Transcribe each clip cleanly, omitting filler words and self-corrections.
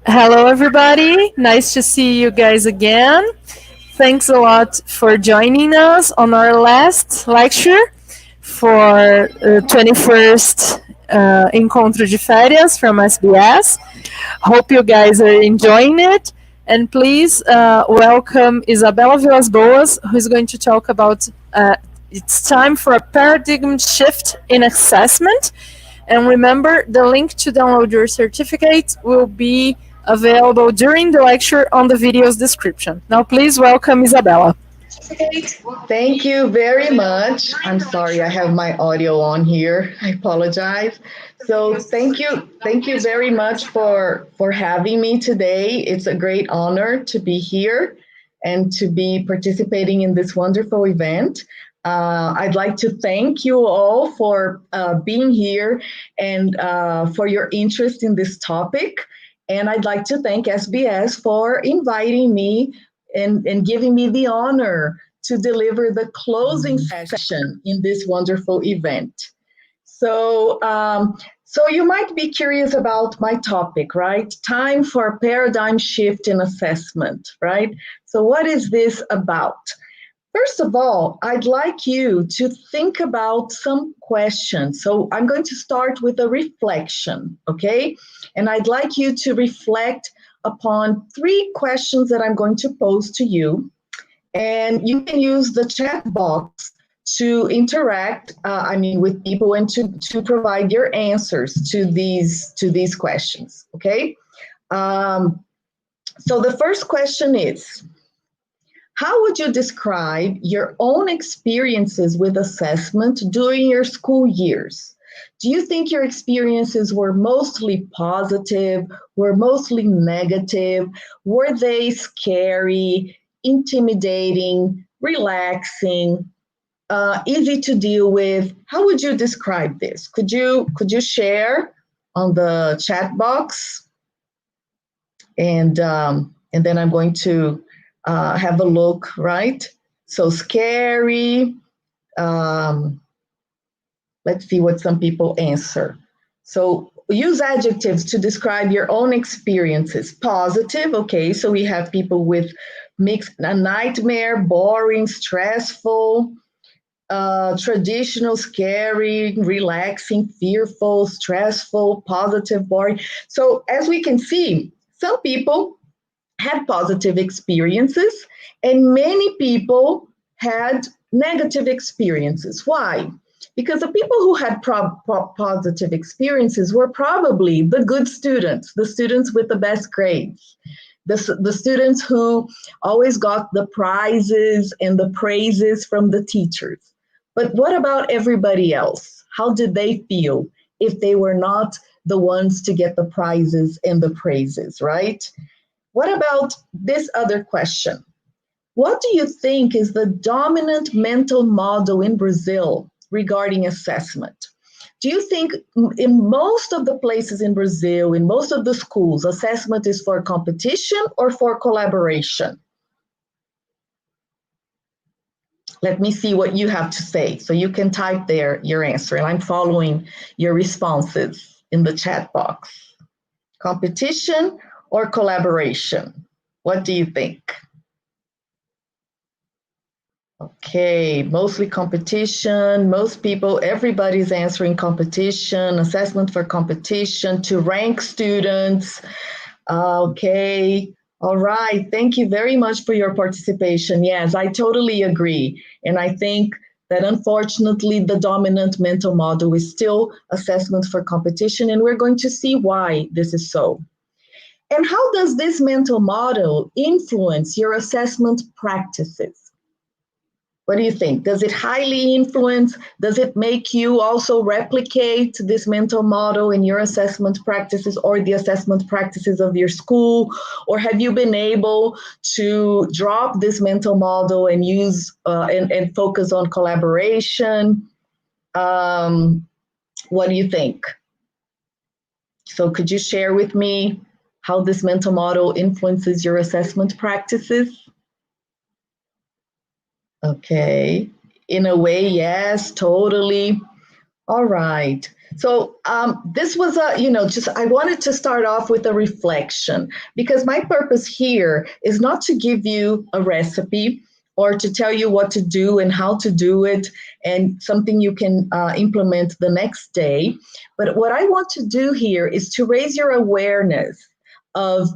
Hello, everybody. Nice to see you guys again. Thanks a lot for joining us on our last lecture for 21st Encontro de Férias from SBS. Hope you guys are enjoying it. And please welcome Isabela Vilas Boas, who is going to talk about it's time for a paradigm shift in assessment. And remember, the link to download your certificate will be available during the lecture on the video's description. Now, please welcome Isabela. Thank you very much. I'm sorry, I have my audio on here. I apologize. So thank you very much for having me today. It's a great honor to be here and to be participating in this wonderful event. I'd like to thank you all for being here and for your interest in this topic. And I'd like to thank SBS for inviting me and giving me the honor to deliver the closing session in this wonderful event. So, so you might be curious about my topic, right? Time for a paradigm shift in assessment, right? So what is this about? First of all, I'd like you to think about some questions. So I'm going to start with a reflection, okay? And I'd like you to reflect upon 3 questions that I'm going to pose to you. And you can use the chat box to interact, with people and to provide your answers to these questions, okay? So the first question is, how would you describe your own experiences with assessment during your school years? Do you think your experiences were mostly positive, were mostly negative? Were they scary, intimidating, relaxing, easy to deal with? How would you describe this? Could you share on the chat box? And then I'm going to have a look, right? So scary. Let's see what some people answer. So use adjectives to describe your own experiences. Positive, okay, so we have people with mixed, a nightmare, boring, stressful, traditional, scary, relaxing, fearful, stressful, positive, boring. So as we can see, some people had positive experiences and many people had negative experiences. Why? Because the people who had positive experiences were probably the good students, the students with the best grades, the students who always got the prizes and the praises from the teachers. But what about everybody else? How did they feel if they were not the ones to get the prizes and the praises, right? What about this other question? What do you think is the dominant mental model in Brazil regarding assessment? Do you think in most of the places in Brazil, in most of the schools, assessment is for competition or for collaboration? Let me see what you have to say. So you can type there your answer, and I'm following your responses in the chat box. Competition or collaboration? What do you think? Okay, mostly competition. Most people, everybody's answering competition, assessment for competition, to rank students. Okay, all right. Thank you very much for your participation. Yes, I totally agree. And I think that unfortunately the dominant mental model is still assessment for competition, and we're going to see why this is so. And how does this mental model influence your assessment practices? What do you think? Does it highly influence? Does it make you also replicate this mental model in your assessment practices or the assessment practices of your school? Or have you been able to drop this mental model and use and focus on collaboration? What do you think? So could you share with me how this mental model influences your assessment practices? Okay, in a way, yes, totally. All right. So this was just I wanted to start off with a reflection because my purpose here is not to give you a recipe or to tell you what to do and how to do it and something you can implement the next day. But what I want to do here is to raise your awareness of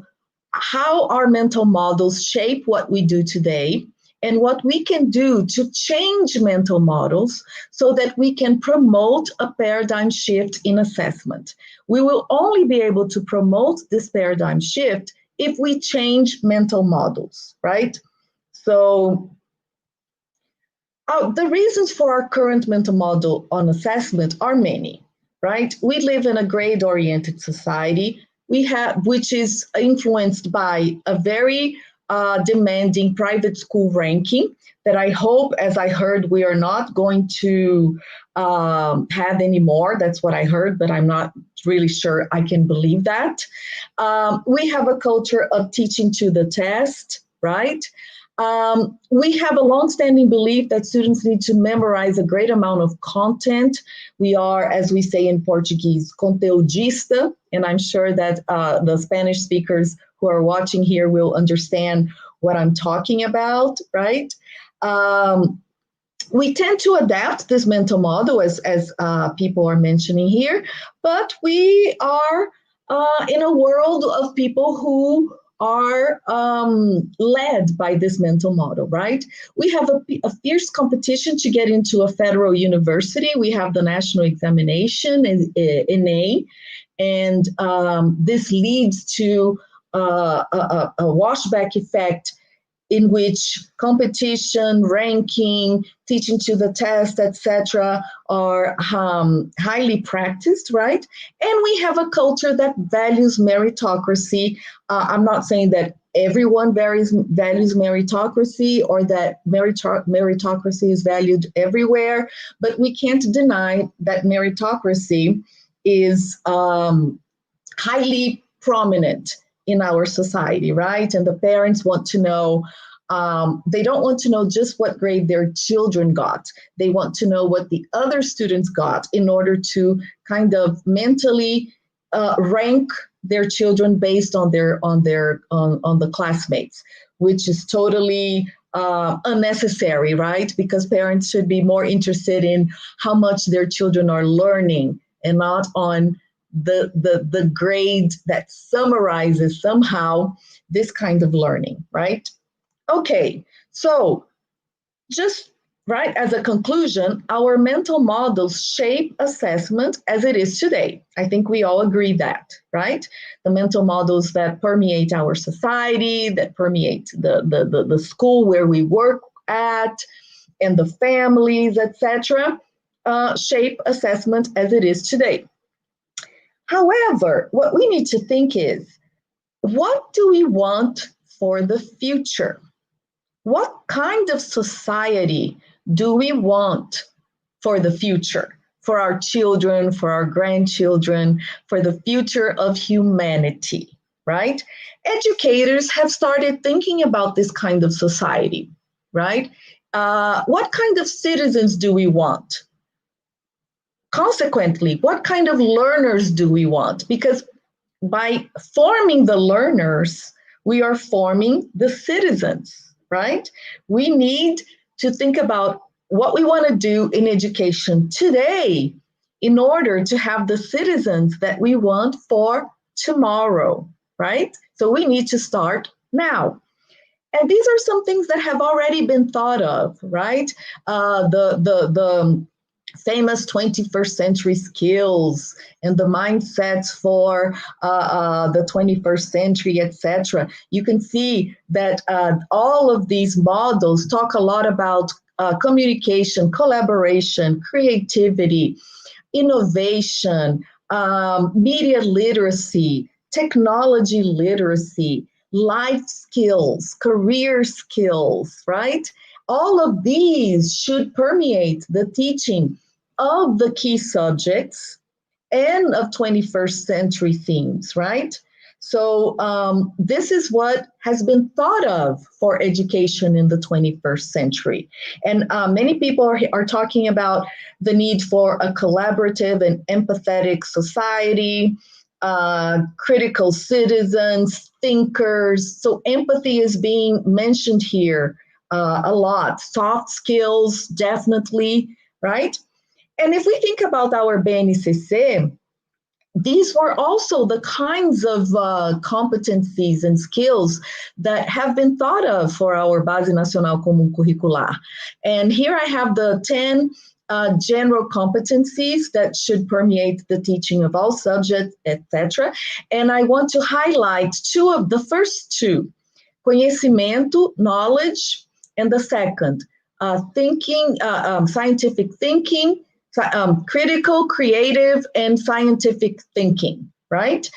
how our mental models shape what we do today and what we can do to change mental models so that we can promote a paradigm shift in assessment. We will only be able to promote this paradigm shift if we change mental models, right? So, the reasons for our current mental model on assessment are many, right? We live in a grade oriented society. We have, which is influenced by a very demanding private school ranking that I hope, as I heard, we are not going to have anymore. That's what I heard, but I'm not really sure I can believe that. We have a culture of teaching to the test, right? We have a longstanding belief that students need to memorize a great amount of content. We are, as we say in Portuguese, conteudista, and I'm sure that the Spanish speakers who are watching here will understand what I'm talking about, right? We tend to adapt this mental model as people are mentioning here, but we are in a world of people who are led by this mental model, right? We have a fierce competition to get into a federal university. We have the national examination in A, and this leads to a washback effect in which competition, ranking, teaching to the test, etc., are highly practiced, right? And we have a culture that values meritocracy. I'm not saying that everyone values meritocracy or that meritocracy is valued everywhere, but we can't deny that meritocracy is highly prominent in our society, right? And the parents want to know, they don't want to know just what grade their children got. They want to know what the other students got in order to kind of mentally rank their children based on the classmates, which is totally unnecessary, right? Because parents should be more interested in how much their children are learning and not on the grade that summarizes somehow this kind of learning, right? Okay, so just right as a conclusion, our mental models shape assessment as it is today. I think we all agree that, right? The mental models that permeate our society, that permeate the school where we work at, and the families, etc., shape assessment as it is today. However, what we need to think is, what do we want for the future? What kind of society do we want for the future, for our children, for our grandchildren, for the future of humanity, right? Educators have started thinking about this kind of society, right? What kind of citizens do we want? Consequently, what kind of learners do we want? Because by forming the learners, we are forming the citizens, right? We need to think about what we want to do in education today in order to have the citizens that we want for tomorrow, right? So we need to start now. And these are some things that have already been thought of, right? The famous 21st century skills and the mindsets for the 21st century, etc. You can see that all of these models talk a lot about communication, collaboration, creativity, innovation, media literacy, technology literacy, life skills, career skills, right? All of these should permeate the teaching of the key subjects and of 21st century themes, right? So this is what has been thought of for education in the 21st century. And many people are talking about the need for a collaborative and empathetic society, critical citizens, thinkers. So empathy is being mentioned here a lot. Soft skills, definitely, right? And if we think about our BNCC, these were also the kinds of competencies and skills that have been thought of for our Base Nacional Comum Curricular. And here I have the 10 general competencies that should permeate the teaching of all subjects, etc. And I want to highlight two of the first two, conhecimento, knowledge, and the second, scientific thinking, critical, creative, and scientific thinking, right?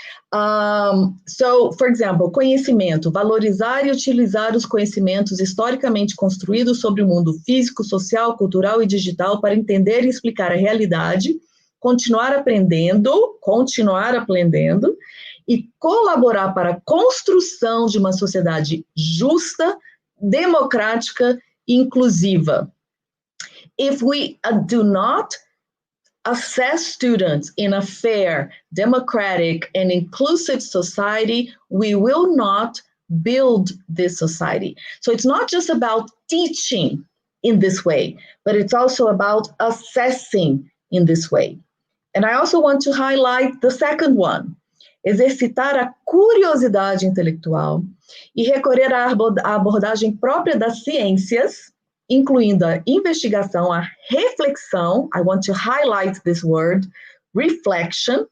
So, for example, conhecimento, valorizar e utilizar os conhecimentos historicamente construídos sobre o mundo físico, social, cultural e digital para entender e explicar a realidade, continuar aprendendo e colaborar para a construção de uma sociedade justa, democrática e inclusiva. If we do not assess students in a fair, democratic, and inclusive society, we will not build this society. So it's not just about teaching in this way, but it's also about assessing in this way. And I also want to highlight the second one, exercitar a curiosidade intelectual e recorrer à abordagem própria das ciências, incluindo a investigação, a reflexão, I want to highlight this word, reflection,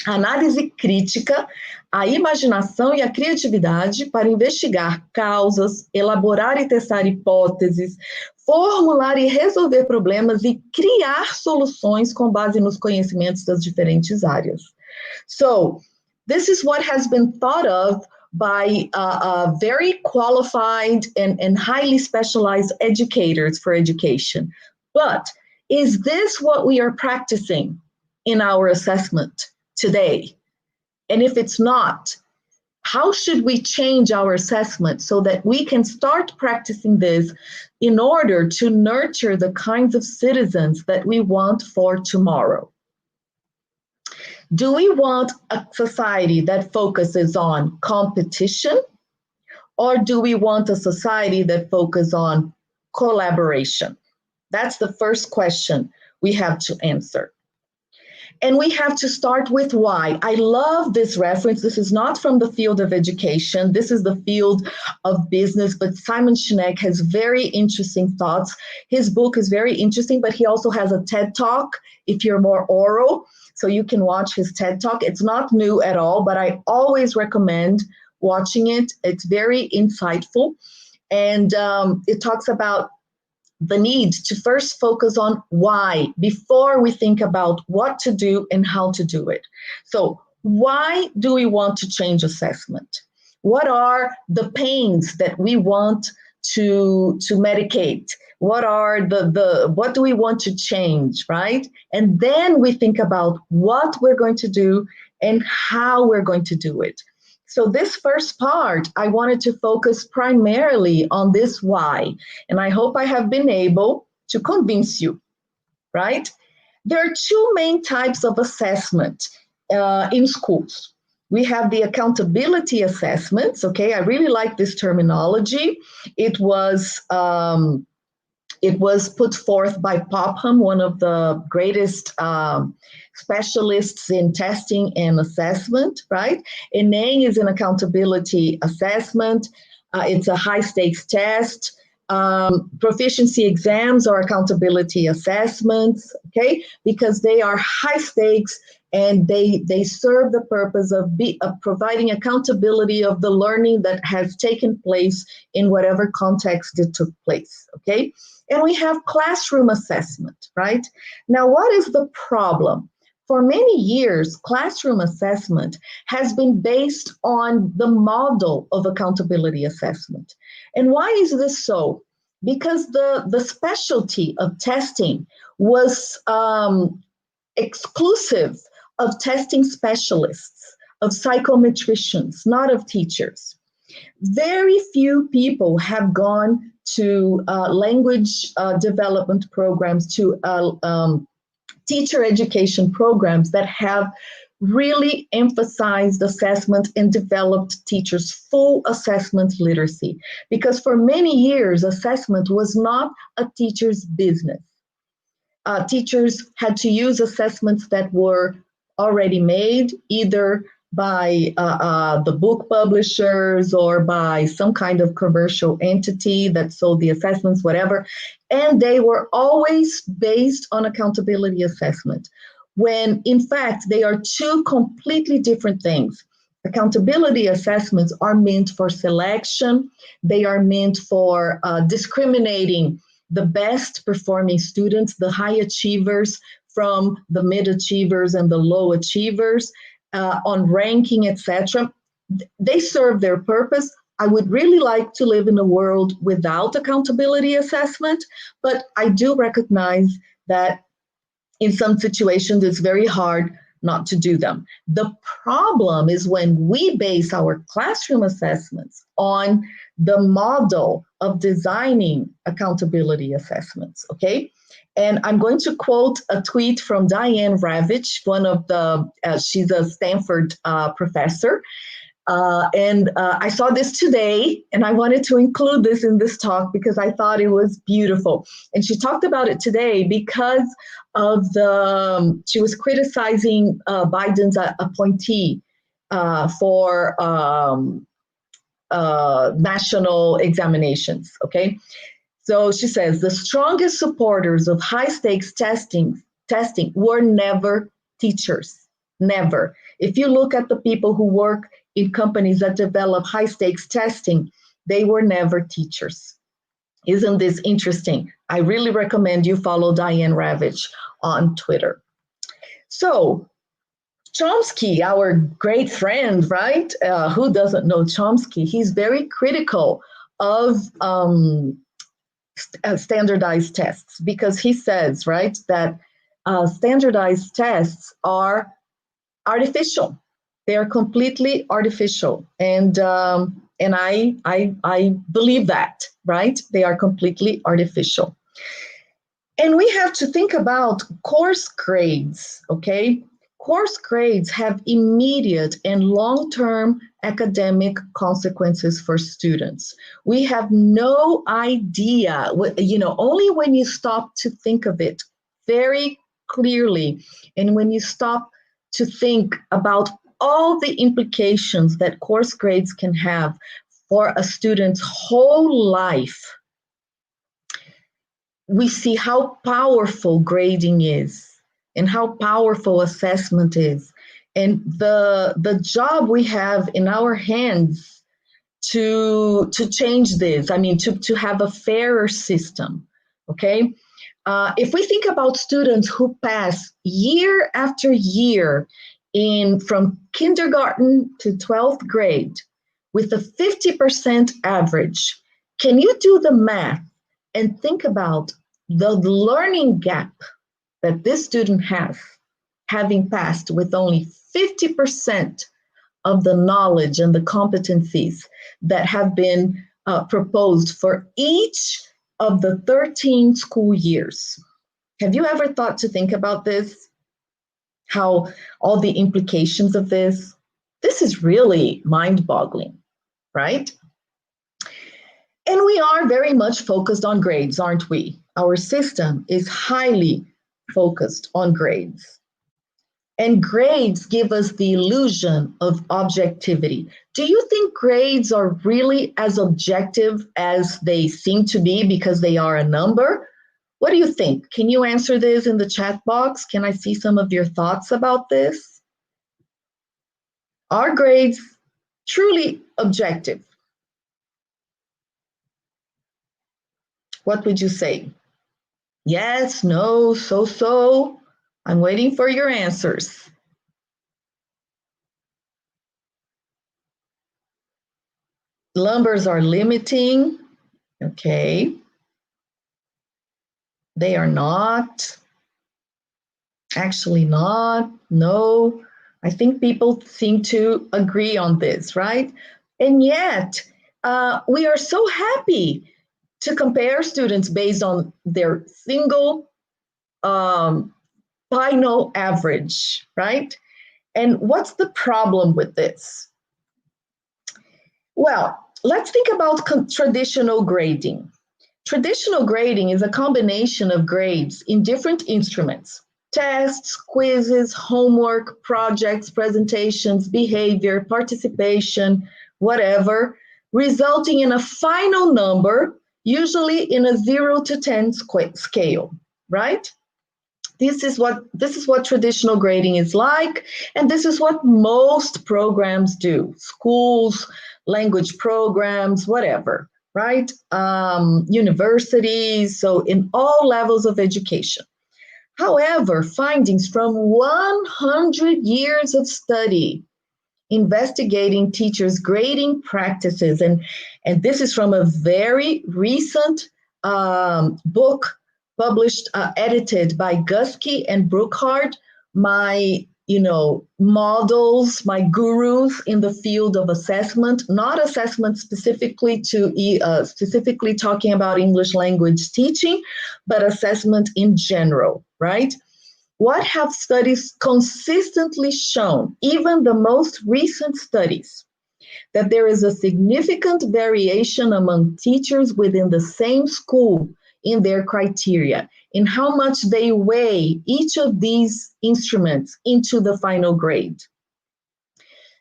análise crítica, a imaginação e a criatividade para investigar causas, elaborar e testar hipóteses, formular e resolver problemas e criar soluções com base nos conhecimentos das diferentes áreas. So, this is what has been thought of by very qualified and highly specialized educators for education. But is this what we are practicing in our assessment today? And if it's not, how should we change our assessment so that we can start practicing this in order to nurture the kinds of citizens that we want for tomorrow? Do we want a society that focuses on competition, or do we want a society that focuses on collaboration? That's the first question we have to answer. And we have to start with why. I love this reference. This is not from the field of education. This is the field of business, but Simon Sinek has very interesting thoughts. His book is very interesting, but he also has a TED Talk if you're more oral. So you can watch his TED Talk. It's not new at all, but I always recommend watching it. It's very insightful. And it talks about the need to first focus on why before we think about what to do and how to do it. So why do we want to change assessment? What are the pains that we want to medicate? What are what do we want to change, right? And then we think about what we're going to do and how we're going to do it. So this first part, I wanted to focus primarily on this why, and I hope I have been able to convince you, right? There are two main types of assessment in schools. We have the accountability assessments, okay? I really like this terminology. It was put forth by Popham, one of the greatest specialists in testing and assessment, right? ENEM is an accountability assessment. It's a high-stakes test. Proficiency exams are accountability assessments, okay? Because they are high stakes and they serve the purpose of providing accountability of the learning that has taken place in whatever context it took place, okay? And we have classroom assessment, right? Now, what is the problem? For many years, classroom assessment has been based on the model of accountability assessment. And why is this so? Because the specialty of testing was exclusive of testing specialists. of psychometricians, not of teachers. Very few people have gone to language development programs, to teacher education programs that have really emphasized assessment and developed teachers' full assessment literacy. Because for many years, assessment was not a teacher's business. Teachers had to use assessments that were already made, either by the book publishers or by some kind of commercial entity that sold the assessments, whatever. And they were always based on accountability assessment, when in fact they are two completely different things. Accountability assessments are meant for selection, they are meant for discriminating the best performing students, the high achievers from the mid achievers and the low achievers, on ranking, etc. They serve their purpose. I would really like to live in a world without accountability assessment, but I do recognize that in some situations it's very hard not to do them. The problem is when we base our classroom assessments on the model of designing accountability assessments, okay? And I'm going to quote a tweet from Diane Ravitch, one of the, she's a Stanford professor. I saw this today, and I wanted to include this in this talk because I thought it was beautiful. And she talked about it today because of she was criticizing Biden's appointee for national examinations, okay? So she says, the strongest supporters of high stakes testing were never teachers, never. If you look at the people who work in companies that develop high stakes testing, they were never teachers. Isn't this interesting? I really recommend you follow Diane Ravitch on Twitter. So Chomsky, our great friend, right? Who doesn't know Chomsky? He's very critical of standardized tests because he says, right, that standardized tests are artificial. They are completely artificial, and I believe that, right? They are completely artificial. And we have to think about course grades, okay? Course grades have immediate and long-term academic consequences for students. We have no idea, only when you stop to think of it very clearly, and when you stop to think about all the implications that course grades can have for a student's whole life, we see how powerful grading is and how powerful assessment is, and the job we have in our hands to change this. I mean, to have a fairer system, okay? If we think about students who pass year after year from kindergarten to 12th grade with a 50% average, can you do the math and think about the learning gap that this student has, having passed with only 50% of the knowledge and the competencies that have been proposed for each of the 13 school years? Have you ever thought to think about this? How all the implications of this? This is really mind-boggling, right? And we are very much focused on grades, aren't we? Our system is highly focused on grades. And grades give us the illusion of objectivity. Do you think grades are really as objective as they seem to be because they are a number? What do you think? Can you answer this in the chat box? Can I see some of your thoughts about this? Are grades truly objective? What would you say? Yes, no, so? I'm waiting for your answers. Numbers are limiting. Okay. They are not. Actually not. No. I think people seem to agree on this, right? And yet, we are so happy to compare students based on their single um, final average, right? And what's the problem with this? Well, let's think about traditional grading. Traditional grading is a combination of grades in different instruments: tests, quizzes, homework, projects, presentations, behavior, participation, whatever, resulting in a final number, usually in a 0 to 10 scale, right? This is what traditional grading is like, and this is what most programs do. Schools, language programs, whatever, right? Universities, so in all levels of education. However, findings from 100 years of study investigating teachers' grading practices, and this is from a very recent book published, edited by Guskey and Brookhart, my models, my gurus in the field of assessment, not assessment specifically talking about English language teaching, but assessment in general, right? What have studies consistently shown, even the most recent studies, that there is a significant variation among teachers within the same school in their criteria, in how much they weigh each of these instruments into the final grade.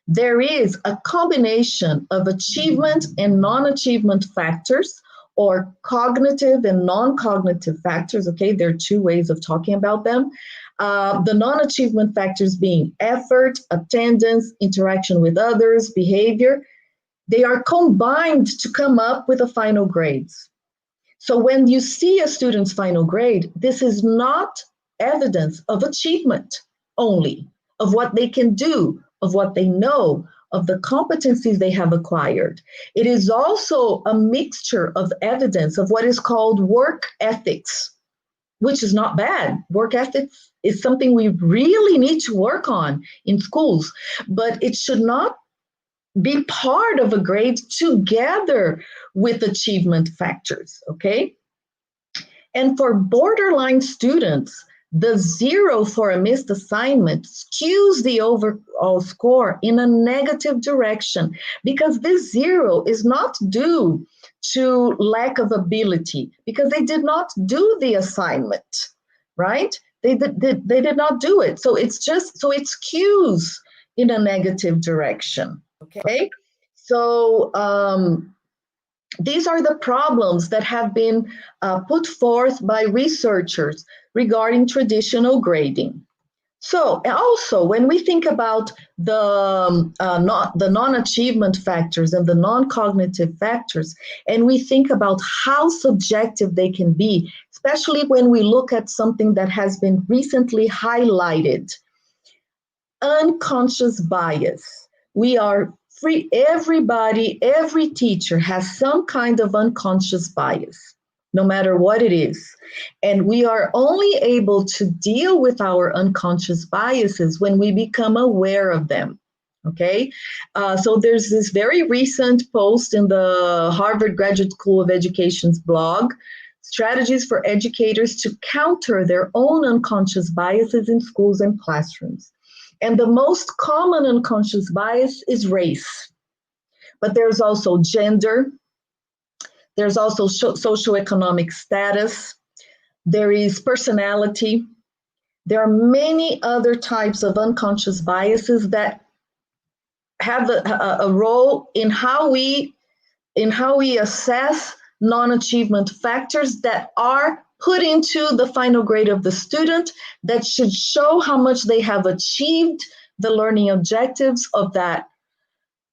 There is a combination of achievement and non-achievement factors, or cognitive and non-cognitive factors. Okay, there are two ways of talking about them. The non-achievement factors being effort, attendance, interaction with others, behavior. They are combined to come up with a final grades. So when you see a student's final grade, this is not evidence of achievement only, of what they can do, of what they know, of the competencies they have acquired. It is also a mixture of evidence of what is called work ethics, which is not bad. Work ethics is something we really need to work on in schools, but it should not be part of a grade together with achievement factors, okay? And for borderline students, the 0 for a missed assignment skews the overall score in a negative direction, because this 0 is not due to lack of ability, because they did not do the assignment, right? They did not do it. So it skews in a negative direction, okay? So these are the problems that have been put forth by researchers regarding traditional grading. So also, when we think about the non-achievement factors and the non-cognitive factors, and we think about how subjective they can be, especially when we look at something that has been recently highlighted, unconscious bias. We are free, every teacher has some kind of unconscious bias, no matter what it is. And we are only able to deal with our unconscious biases when we become aware of them. Okay, so there's this very recent post in the Harvard Graduate School of Education's blog, Strategies for Educators to Counter Their Own Unconscious Biases in Schools and Classrooms. And the most common unconscious bias is race. But there's also gender, there's also socioeconomic status, there is personality. There are many other types of unconscious biases that have a role in how we assess non-achievement factors that are put into the final grade of the student, that should show how much they have achieved the learning objectives of that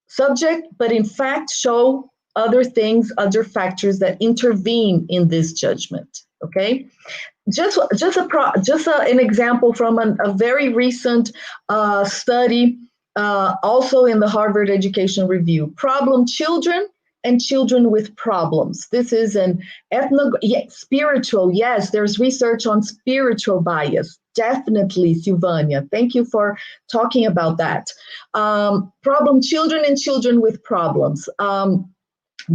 subject, but in fact show other things, other factors that intervene in this judgment. Okay, just an example from a very recent study, also in the Harvard Education Review: problem children and children with problems. This is an spiritual. Yes, there's research on spiritual bias. Definitely, Silvania. Thank you for talking about that. Problem children and children with problems.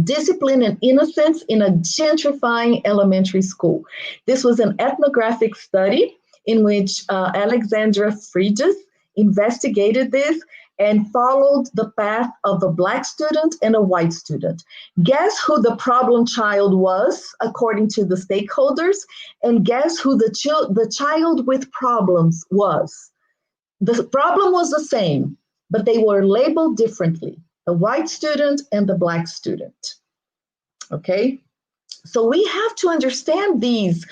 Discipline and Innocence in a Gentrifying Elementary School. This was an ethnographic study in which Alexandra Friedges investigated this and followed the path of a Black student and a white student. Guess who the problem child was, according to the stakeholders, and guess who the child with problems was. The problem was the same, but they were labeled differently, the white student and the Black student. Okay? So we have to understand these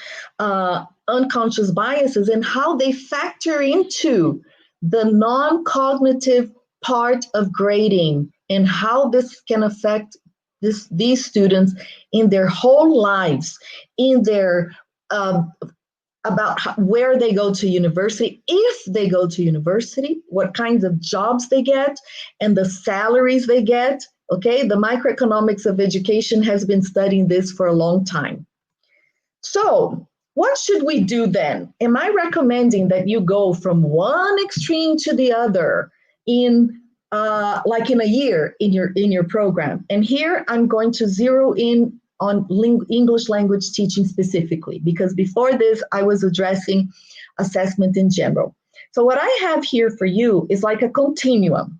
unconscious biases and how they factor into the non-cognitive part of grading and how this can affect these students in their whole lives, in their about where they go to university, if they go to university, what kinds of jobs they get, and the salaries they get. Okay, the microeconomics of education has been studying this for a long time. So, what should we do then? Am I recommending that you go from one extreme to the other in like in a year in your program? And here I'm going to zero in on English language teaching specifically, because before this I was addressing assessment in general. So what I have here for you is like a continuum.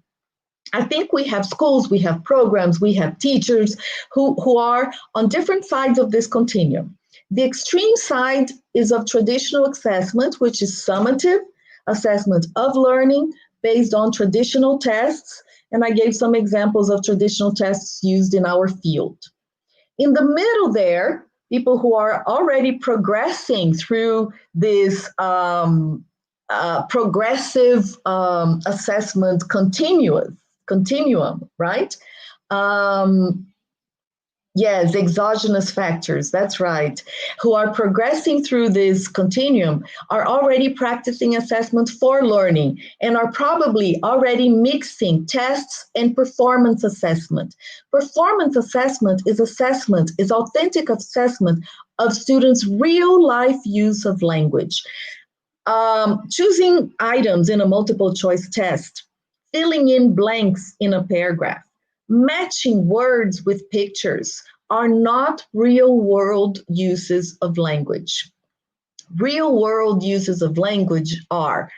I think we have schools, we have programs, we have teachers who are on different sides of this continuum. The extreme side is of traditional assessment, which is summative assessment of learning based on traditional tests. And I gave some examples of traditional tests used in our field. In the middle there, people who are already progressing through this progressive assessment continuum, right? Yes, exogenous factors, that's right, who are progressing through this continuum are already practicing assessment for learning and are probably already mixing tests and performance assessment. Performance assessment is authentic assessment of students' real life use of language. Choosing items in a multiple choice test, filling in blanks in a paragraph, matching words with pictures are not real world uses of language. Real world uses of language are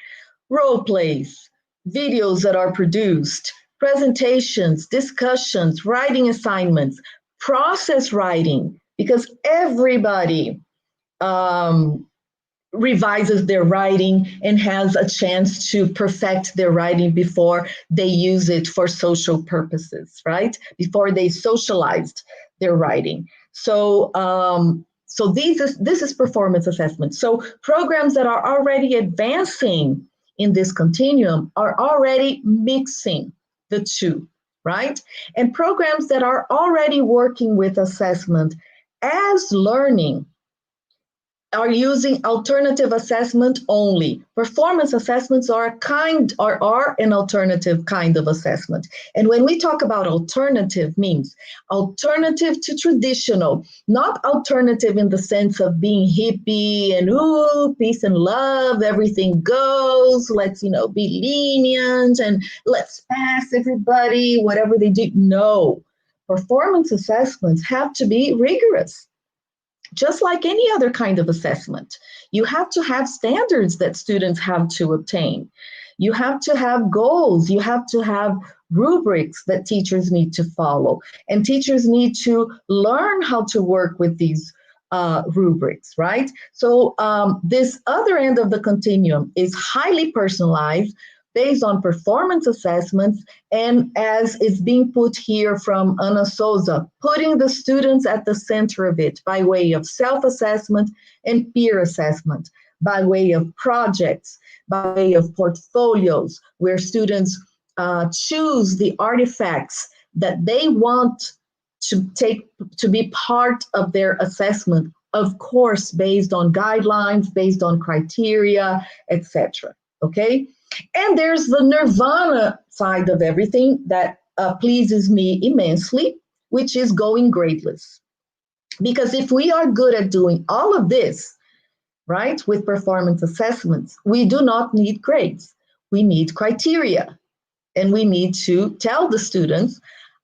role plays, videos that are produced, presentations, discussions, writing assignments, process writing, because everybody revises their writing and has a chance to perfect their writing before they use it for social purposes, right? Before they socialized their writing. So, this is performance assessment. So programs that are already advancing in this continuum are already mixing the two, right? And programs that are already working with assessment as learning are using alternative assessment only. Performance assessments are an alternative kind of assessment. And when we talk about alternative, means alternative to traditional, not alternative in the sense of being hippie and ooh, peace and love, everything goes, let's be lenient and let's pass everybody, whatever they do. No, performance assessments have to be rigorous. Just like any other kind of assessment, you have to have standards that students have to obtain. You have to have goals. You have to have rubrics that teachers need to follow. And teachers need to learn how to work with these rubrics, right? So this other end of the continuum is highly personalized, based on performance assessments, and as it's being put here from Ana Souza, putting the students at the center of it by way of self-assessment and peer assessment, by way of projects, by way of portfolios, where students choose the artifacts that they want to be part of their assessment, of course, based on guidelines, based on criteria, etc. Okay? And there's the nirvana side of everything that pleases me immensely, which is going gradeless. Because if we are good at doing all of this, right? With performance assessments, we do not need grades. We need criteria, and we need to tell the students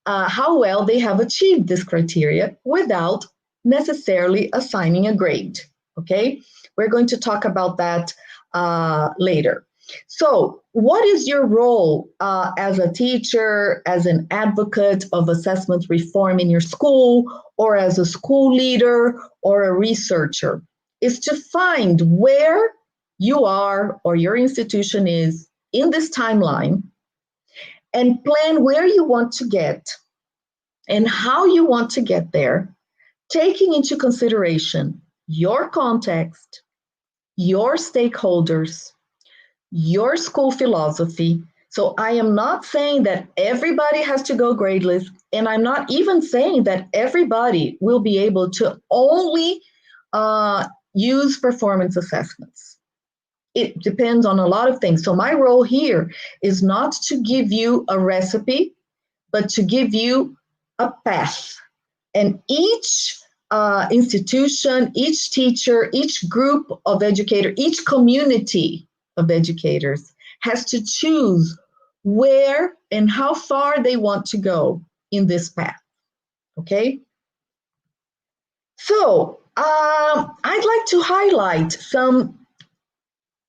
how well they have achieved this criteria without necessarily assigning a grade. Okay, we're going to talk about that later. So, what is your role as a teacher, as an advocate of assessment reform in your school, or as a school leader or a researcher? Is to find where you are or your institution is in this timeline and plan where you want to get and how you want to get there, taking into consideration your context, your stakeholders, your school philosophy. So I am not saying that everybody has to go gradeless, and I'm not even saying that everybody will be able to only use performance assessments. It depends on a lot of things. So my role here is not to give you a recipe, but to give you a path. And each institution, each teacher, each group of educators, each community of educators has to choose where and how far they want to go in this path. Okay? So I'd like to highlight some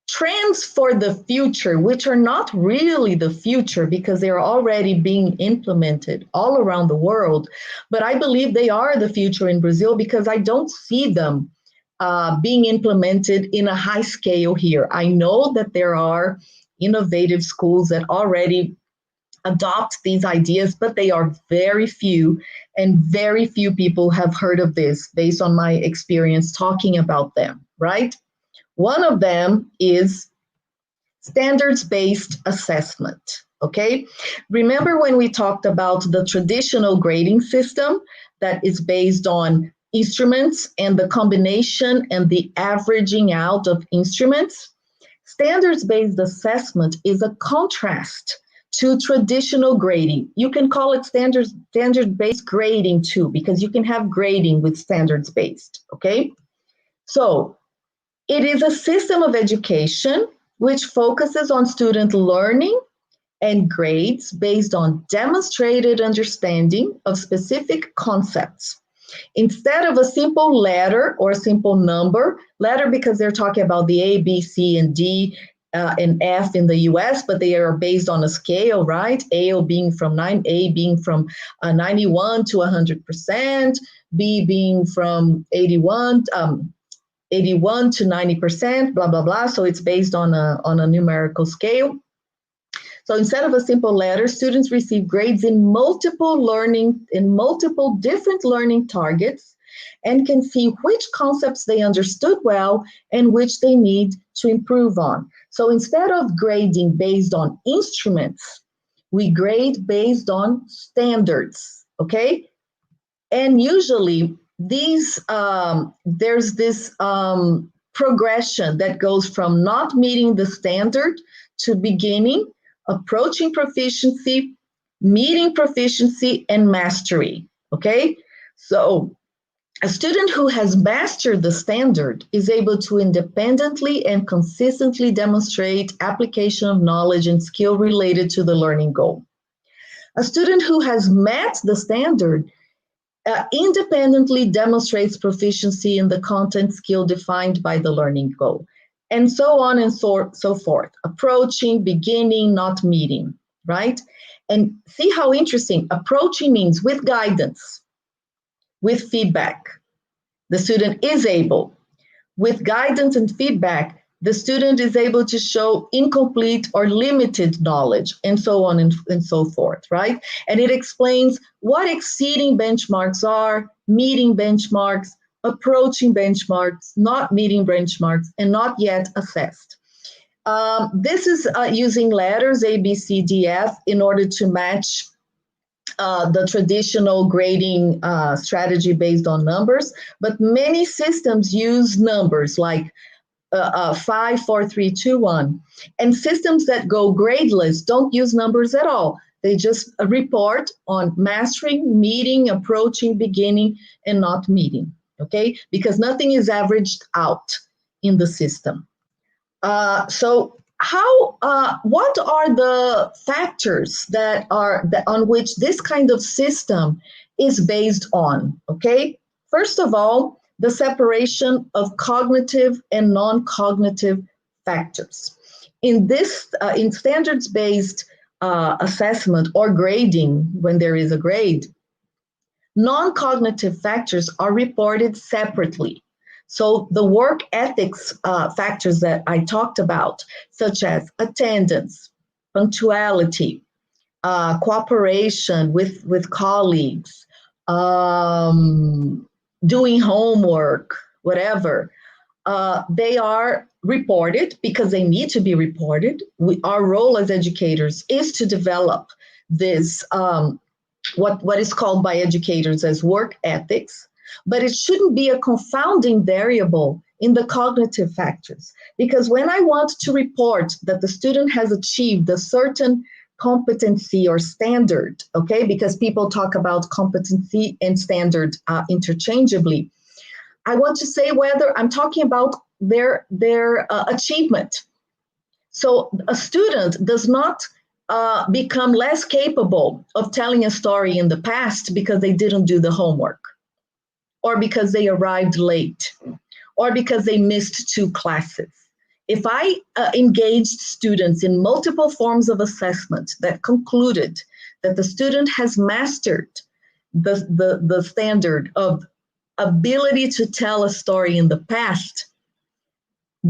trends for the future, which are not really the future because they're already being implemented all around the world. But I believe they are the future in Brazil because I don't see them being implemented in a high scale here. I know that there are innovative schools that already adopt these ideas, but they are very few, and very few people have heard of this based on my experience talking about them, right? One of them is standards-based assessment, okay? Remember when we talked about the traditional grading system that is based on instruments and the combination and the averaging out of instruments? Standards-based assessment is a contrast to traditional grading. You can call it standard-based grading too, because you can have grading with standards-based, okay? So it is a system of education which focuses on student learning and grades based on demonstrated understanding of specific concepts. Instead of a simple letter or a simple number, letter because they're talking about the A, B, C, and D and F in the US, but they are based on a scale, right? A being from 9A being from 91 to 100%, B being from 81 to 90%, blah, blah, blah. So it's based on a numerical scale. So instead of a simple letter, students receive grades in multiple different learning targets and can see which concepts they understood well and which they need to improve on. So instead of grading based on instruments, we grade based on standards, okay? And usually there's this progression that goes from not meeting the standard to beginning, approaching proficiency, meeting proficiency, and mastery. Okay? So a student who has mastered the standard is able to independently and consistently demonstrate application of knowledge and skill related to the learning goal. A student who has met the standard independently demonstrates proficiency in the content skill defined by the learning goal, and so on and so forth. Approaching, beginning, not meeting, right? And see how interesting. Approaching means with guidance, with feedback. The student is able. With guidance and feedback, the student is able to show incomplete or limited knowledge, and so on and so forth, right? And it explains what exceeding benchmarks are, meeting benchmarks, approaching benchmarks, not meeting benchmarks, and not yet assessed. This is using letters A, B, C, D, F in order to match the traditional grading strategy based on numbers, but many systems use numbers like 5, 4, 3, 2, 1. And systems that go gradeless don't use numbers at all. They just report on mastering, meeting, approaching, beginning, and not meeting, okay? Because nothing is averaged out. in the system. So how what are the factors that on which this kind of system is based on? Okay, first of all, the separation of cognitive and non-cognitive factors. In this in standards based assessment or grading, when there is a grade, non-cognitive factors are reported separately. So the work ethics factors that I talked about, such as attendance, punctuality, cooperation with colleagues, doing homework, whatever, they are reported because they need to be reported. Our role as educators is to develop this what is called by educators as work ethics, but it shouldn't be a confounding variable in the cognitive factors. Because when I want to report that the student has achieved a certain competency or standard, okay, because people talk about competency and standard interchangeably, I want to say whether I'm talking about their achievement. So a student does not become less capable of telling a story in the past because they didn't do the homework, or because they arrived late, or because they missed 2 classes. If I engaged students in multiple forms of assessment that concluded that the student has mastered the standard of ability to tell a story in the past,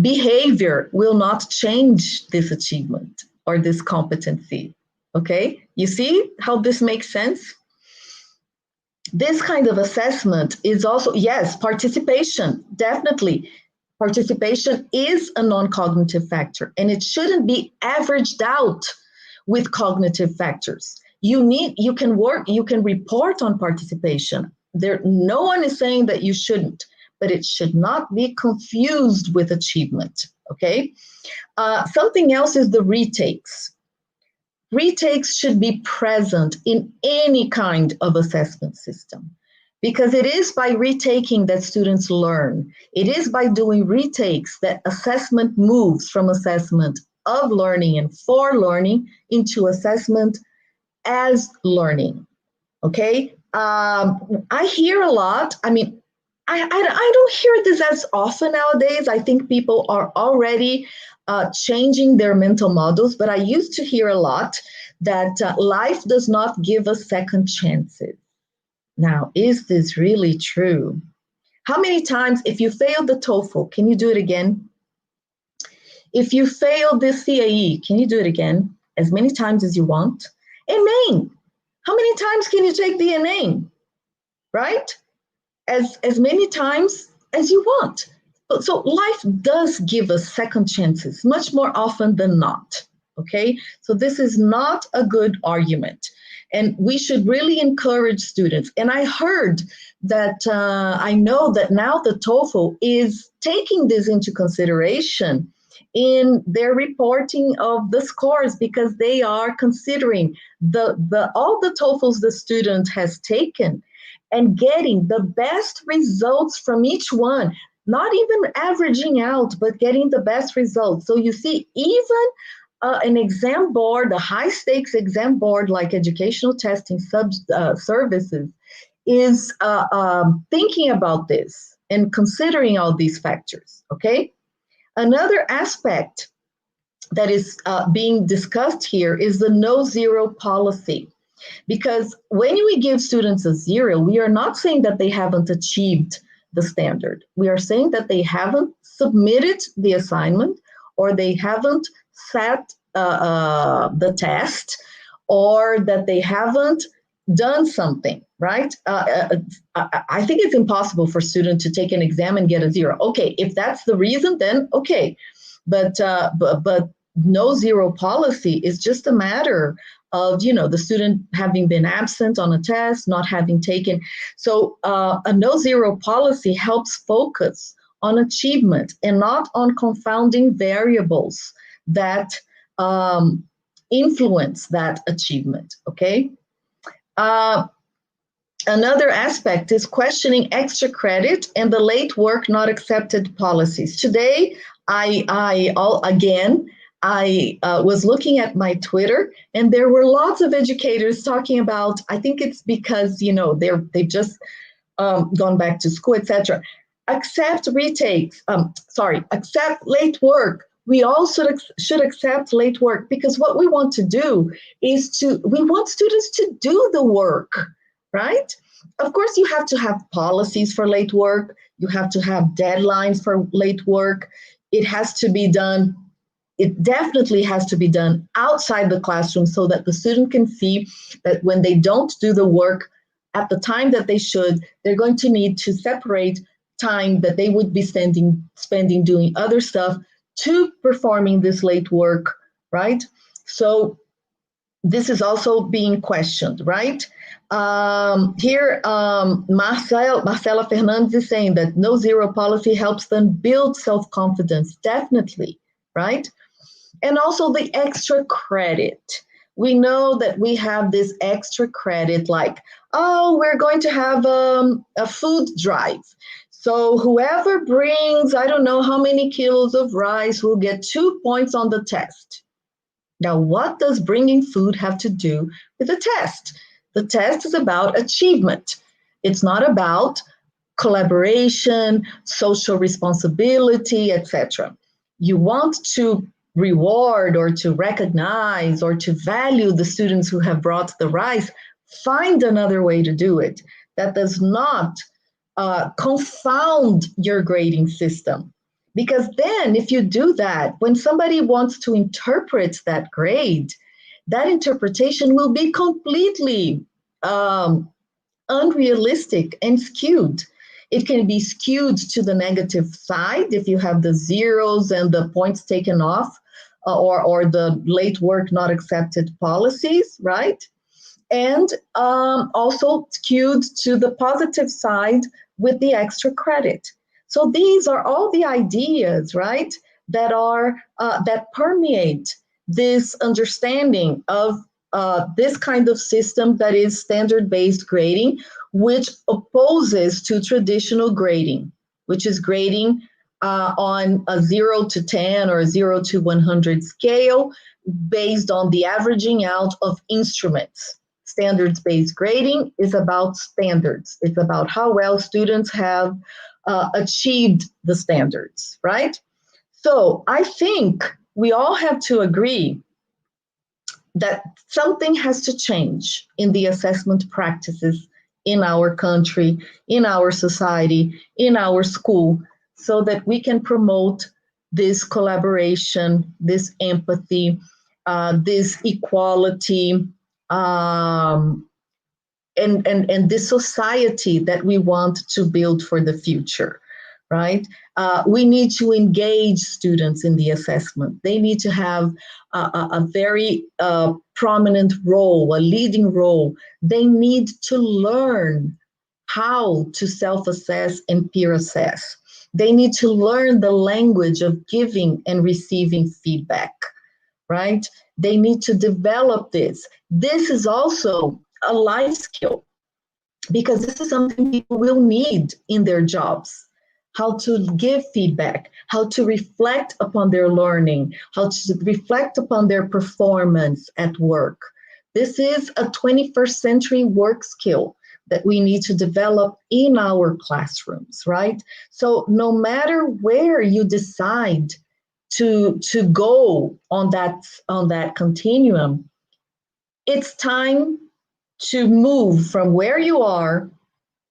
behavior will not change this achievement or this competency. Okay, you see how this makes sense? This kind of assessment is also, yes, participation, definitely. Participation is a non-cognitive factor, and it shouldn't be averaged out with cognitive factors. You can report on participation. No one is saying that you shouldn't, but it should not be confused with achievement, okay? Something else is the retakes. Retakes should be present in any kind of assessment system, because it is by retaking that students learn. It is by doing retakes that assessment moves from assessment of learning and for learning into assessment as learning, okay? I hear a lot. I mean, I don't hear this as often nowadays. I think people are already changing their mental models, but I used to hear a lot that life does not give us second chances. Now, is this really true? How many times, if you failed the TOEFL, can you do it again? If you failed the CAE, can you do it again? As many times as you want? Amen. How many times can you take the NA? Right? As many times as you want. So life does give us second chances, much more often than not. Okay, so this is not a good argument, and we should really encourage students. And I heard that I know that now the TOEFL is taking this into consideration in their reporting of the scores, because they are considering the all the TOEFLs the student has taken and getting the best results from each one, not even averaging out, but getting the best results. So you see, even an exam board, a high stakes exam board like Educational Testing Services, is thinking about this and considering all these factors, okay? Another aspect that is being discussed here is the no-zero policy. Because when we give students a 0, we are not saying that they haven't achieved the standard. We are saying that they haven't submitted the assignment, or they haven't sat the test, or that they haven't done something, right? I think it's impossible for a student to take an exam and get a 0. Okay, if that's the reason, then okay. But no-zero policy is just a matter of, the student having been absent on a test, not having taken. So a no-zero policy helps focus on achievement and not on confounding variables that influence that achievement, okay? Another aspect is questioning extra credit and the late work not accepted policies. Today, I was looking at my Twitter, and there were lots of educators talking about. I think it's because they've just gone back to school, etc. Accept retakes. Accept late work. We all should accept late work, because what we want to do is we want students to do the work, right? Of course, you have to have policies for late work. You have to have deadlines for late work. It has to be done. It definitely has to be done outside the classroom, so that the student can see that when they don't do the work at the time that they should, they're going to need to separate time that they would be spending doing other stuff to performing this late work, right? So this is also being questioned, right? Here, Marcela Fernandes is saying that no zero policy helps them build self-confidence, definitely, right? And also the extra credit. We know that we have this extra credit, like, oh, we're going to have a food drive. So whoever brings, I don't know how many kilos of rice, will get 2 points on the test. Now, what does bringing food have to do with the test? The test is about achievement. It's not about collaboration, social responsibility, etc. You want to reward or to recognize or to value the students who have brought the rice. Find another way to do it that does not confound your grading system. Because then, if you do that, when somebody wants to interpret that grade, that interpretation will be completely unrealistic and skewed. It can be skewed to the negative side if you have the zeros and the points taken off, or the late work not accepted policies, right? And also skewed to the positive side with the extra credit. So these are all the ideas, right, that permeate this understanding of this kind of system that is standard-based grading, which opposes to traditional grading, which is grading on a 0 to 10 or a 0 to 100 scale based on the averaging out of instruments. Standards-based grading is about standards. It's about how well students have achieved the standards, right? So I think we all have to agree that something has to change in the assessment practices in our country, in our society, in our school, so that we can promote this collaboration, this empathy, this equality, and this society that we want to build for the future, right? We need to engage students in the assessment. They need to have a very prominent role, a leading role. They need to learn how to self-assess and peer assess. They need to learn the language of giving and receiving feedback, right? They need to develop this. This is also a life skill, because this is something people will need in their jobs. How to give feedback, how to reflect upon their learning, how to reflect upon their performance at work. This is a 21st century work skill that we need to develop in our classrooms, right? So no matter where you decide to go on that continuum, it's time to move from where you are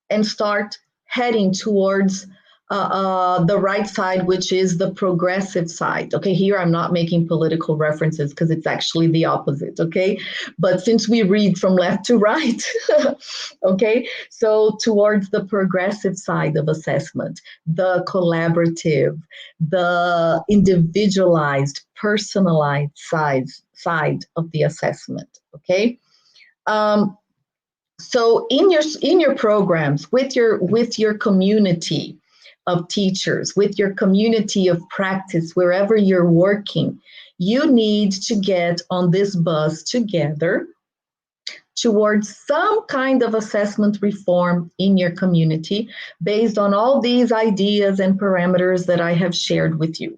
and start heading towards the right side, which is the progressive side. Okay, here I'm not making political references because it's actually the opposite, okay? But since we read from left to right, okay, so towards the progressive side of assessment, the collaborative, the individualized, personalized side of the assessment, okay? So in your programs, with your community of teachers, with your community of practice, wherever you're working, you need to get on this bus together towards some kind of assessment reform in your community based on all these ideas and parameters that I have shared with you.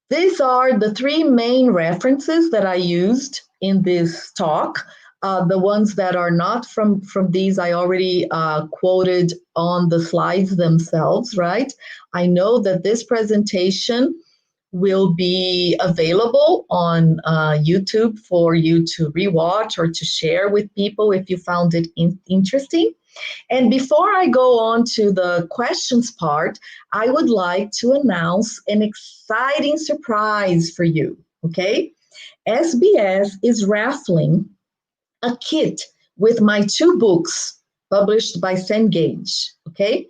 These are the three main references that I used in this talk. The ones that are not from these, I already quoted on the slides themselves, right? I know that this presentation will be available on YouTube for you to rewatch or to share with people if you found it interesting. And before I go on to the questions part, I would like to announce an exciting surprise for you, okay? SBS is raffling a kit with my two books published by Cengage, okay?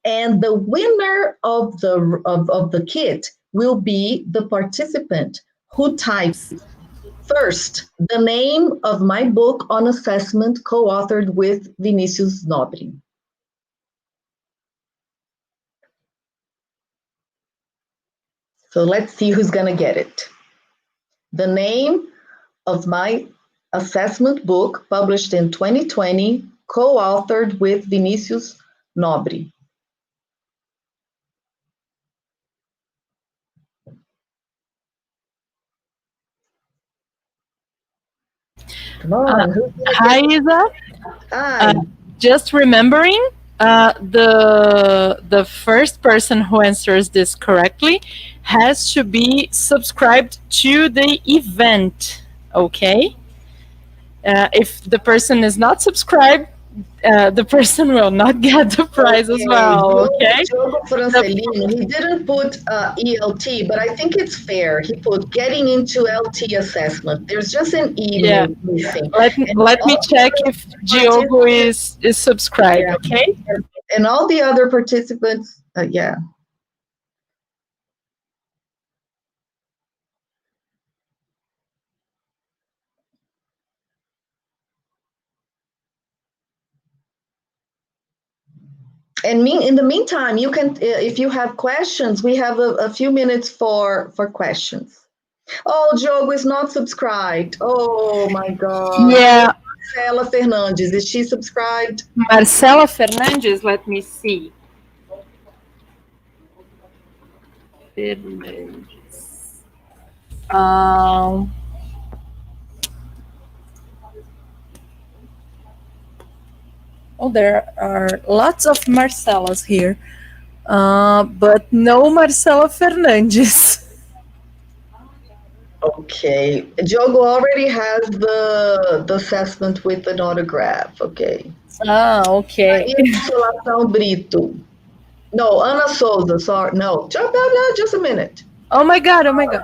And the winner of the kit will be the participant who types first the name of my book on assessment co-authored with Vinicius Nobri. So let's see who's going to get it. The name of my assessment book published in 2020, co-authored with Vinicius Nobri. Come on. Hi, Isa. Hi. Just remembering, the first person who answers this correctly has to be subscribed to the event. Okay. If the person is not subscribed, the person will not get the prize as well. Okay. Diogo Francelino, he didn't put ELT, but I think it's fair. He put getting into LT assessment. There's just an email missing. Let me check if Diogo is subscribed. Okay. And all the other participants, yeah. And in the meantime, you can, if you have questions, we have a few minutes for questions. Oh, Diogo is not subscribed. Oh my God. Yeah. Marcela Fernandes, is she subscribed? Marcela Fernandes, let me see. Fernandes. Oh, there are lots of Marcelas here, but no Marcela Fernandes. Okay. Diogo already has the assessment with an autograph. Okay. Okay. Consolação Brito. No, Ana Souza. Sorry. No. Just a minute. Oh my God. Oh my God.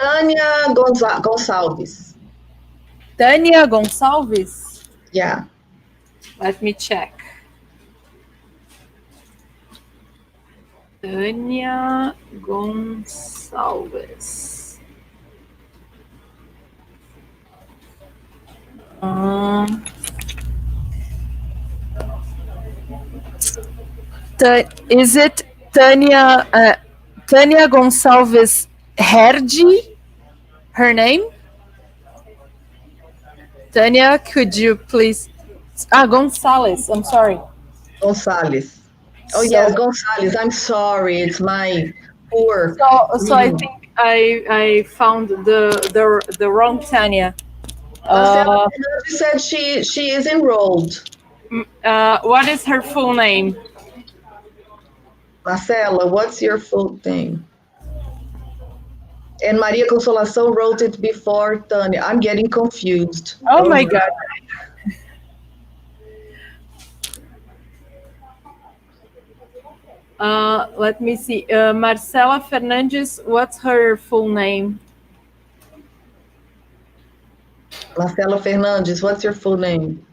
Tânia Gonçalves. Tânia Gonçalves? Yeah. Let me check. Tânia Gonçalves. Is it Tânia Gonçalves Herdi? Her name? Tânia, could you please? Gonçalves. I'm sorry. Gonçalves. Oh, yes, Gonçalves. I'm sorry. It's my poor. So I think I found the wrong Tanya. She said she is enrolled. What is her full name? Marcela, what's your full name? And Maria Consolação wrote it before Tânia. I'm getting confused. Oh my God. Let me see. Marcela Fernandes, what's her full name? Marcela Fernandes, what's your full name?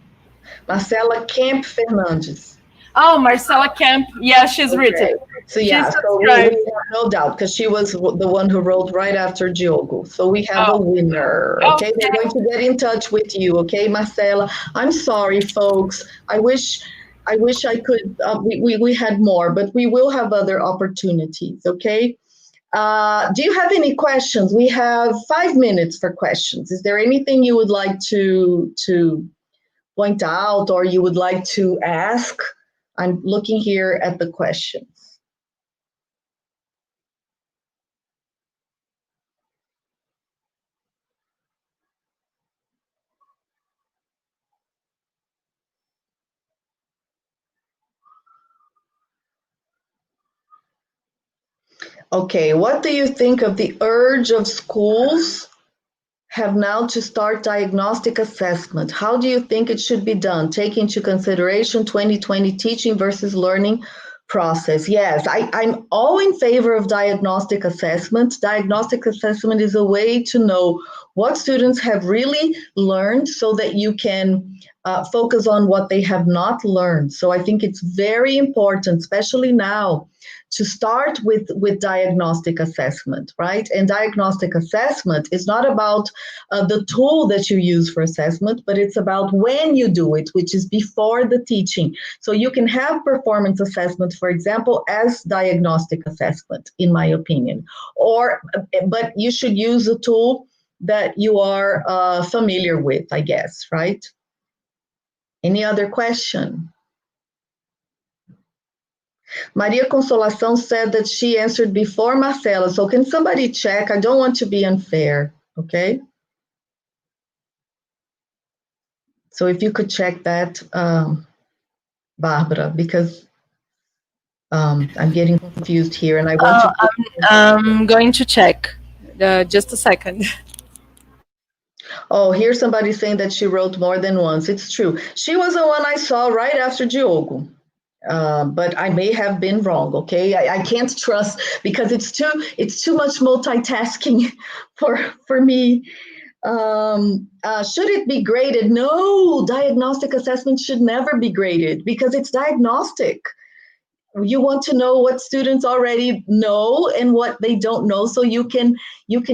Marcela Kemp Fernandes. Oh, Marcela Kemp. Yeah, she's written. So yeah, so we have no doubt because she was the one who wrote right after Diogo. So we have a winner. Okay, they're going to get in touch with you. Okay, Marcela. I'm sorry, folks. I wish I could. We had more, but we will have other opportunities. Okay. Do you have any questions? We have 5 minutes for questions. Is there anything you would like to point out or you would like to ask? I'm looking here at the questions. Okay, what do you think of the urge of schools have now to start diagnostic assessment? How do you think it should be done? Take into consideration 2020 teaching versus learning process. Yes, I'm all in favor of diagnostic assessment. Diagnostic assessment is a way to know what students have really learned so that you can focus on what they have not learned. So I think it's very important, especially now, to start with diagnostic assessment, right? And diagnostic assessment is not about the tool that you use for assessment, but it's about when you do it, which is before the teaching. So you can have performance assessment, for example, as diagnostic assessment, in my opinion, or but you should use a tool that you are familiar with, I guess, right? Any other question? Maria Consolação said that she answered before Marcela. So can somebody check? I don't want to be unfair, okay? So if you could check that, Barbara, because I'm getting confused here and I want to. I'm going to check. Just a second. Oh, here's somebody saying that she wrote more than once. It's true. She was the one I saw right after Diogo. But I may have been wrong. Okay, I can't trust because it's too much multitasking for me. Should it be graded? No, diagnostic assessment should never be graded because it's diagnostic. You want to know what students already know and what they don't know, so you can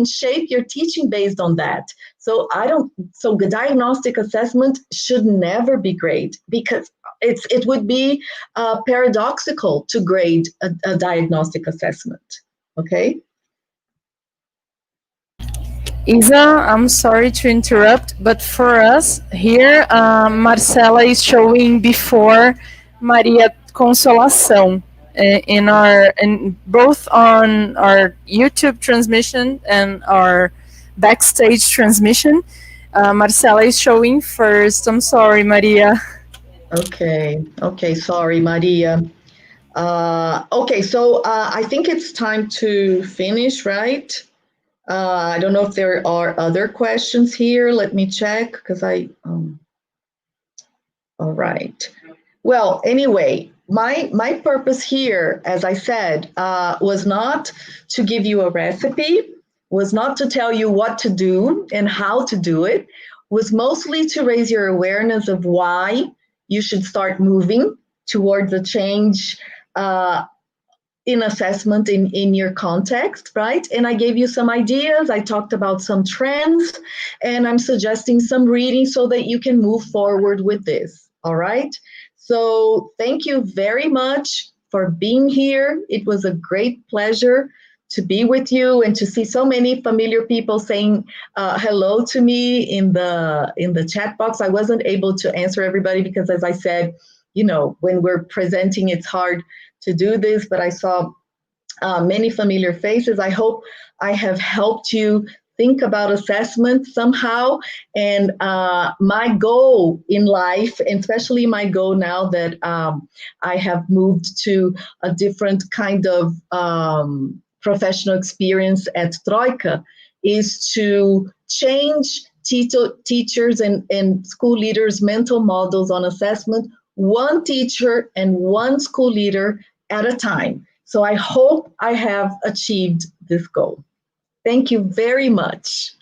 shape your teaching based on that. So the diagnostic assessment should never be graded because it would be paradoxical to grade a diagnostic assessment. Okay. Isa, I'm sorry to interrupt, but for us here, Marcela is showing before Maria Consolação in both on our YouTube transmission and our backstage transmission. Marcela is showing first. I'm sorry, Maria. Okay, sorry, Maria. Okay, so I think it's time to finish, right? I don't know if there are other questions here. Let me check because all right. Well, anyway, my purpose here, as I said, was not to give you a recipe, was not to tell you what to do and how to do it, was mostly to raise your awareness of why you should start moving towards a change in assessment in your context, right? And I gave you some ideas. I talked about some trends, and I'm suggesting some reading so that you can move forward with this. All right. So thank you very much for being here. It was a great pleasure to be with you and to see so many familiar people saying hello to me in the chat box. I wasn't able to answer everybody because, as I said, when we're presenting, it's hard to do this, but I saw many familiar faces. I hope I have helped you think about assessment somehow. And my goal in life, and especially my goal now that I have moved to a different kind of professional experience at Troika, is to change teachers and school leaders' mental models on assessment, one teacher and one school leader at a time. So I hope I have achieved this goal. Thank you very much.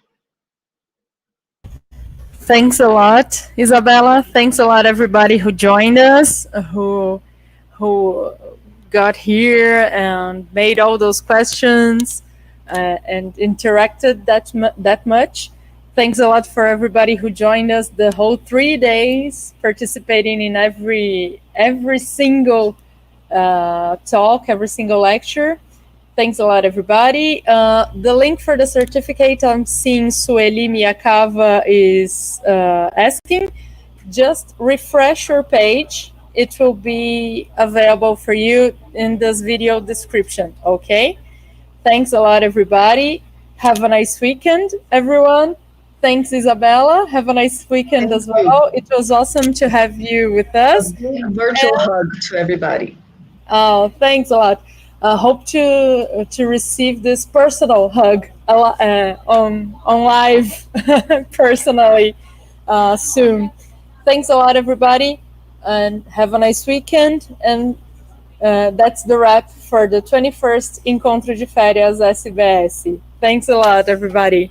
Thanks a lot, Isabella. Thanks a lot, everybody who joined us, who got here and made all those questions and interacted that much. Thanks a lot for everybody who joined us the whole 3 days, participating in every single talk, every single lecture. Thanks a lot, everybody. The link for the certificate, I'm seeing Sueli Miyakawa is asking. Just refresh your page. It will be available for you in this video description, okay? Thanks a lot, everybody. Have a nice weekend, everyone. Thanks, Isabela. Have a nice weekend Thank as you. well. It was awesome to have you with A us. big virtual hug to everybody. Oh, thanks a lot. Hope to receive this personal hug on live personally soon. Thanks a lot, everybody, and have a nice weekend. And that's the wrap for the 21st Encontro de Férias SBS. Thanks a lot, everybody.